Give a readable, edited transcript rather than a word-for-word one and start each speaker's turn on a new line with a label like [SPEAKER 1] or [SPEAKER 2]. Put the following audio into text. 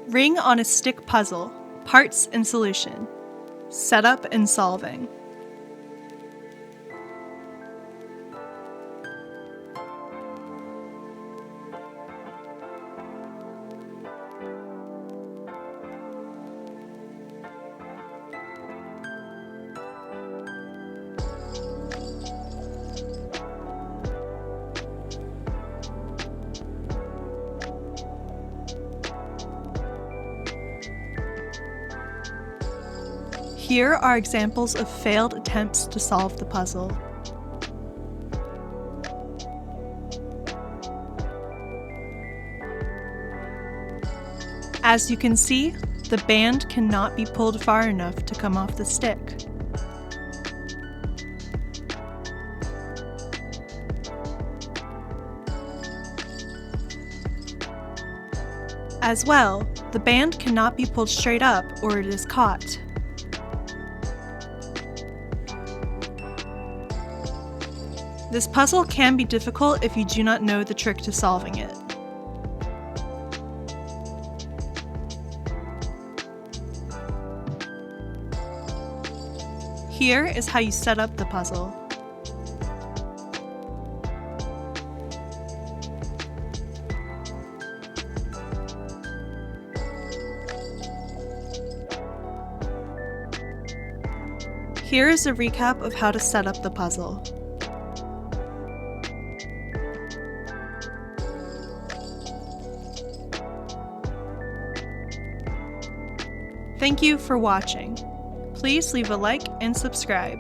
[SPEAKER 1] Ring on a stick puzzle, parts and solution. Setup and solving. Here are examples of failed attempts to solve the puzzle. As you can see, the band cannot be pulled far enough to come off the stick. As well, the band cannot be pulled straight up or it is caught. This puzzle can be difficult if you do not know the trick to solving it. Here is how you set up the puzzle. Here is a recap of how to set up the puzzle. Thank you for watching. Please leave a like and subscribe.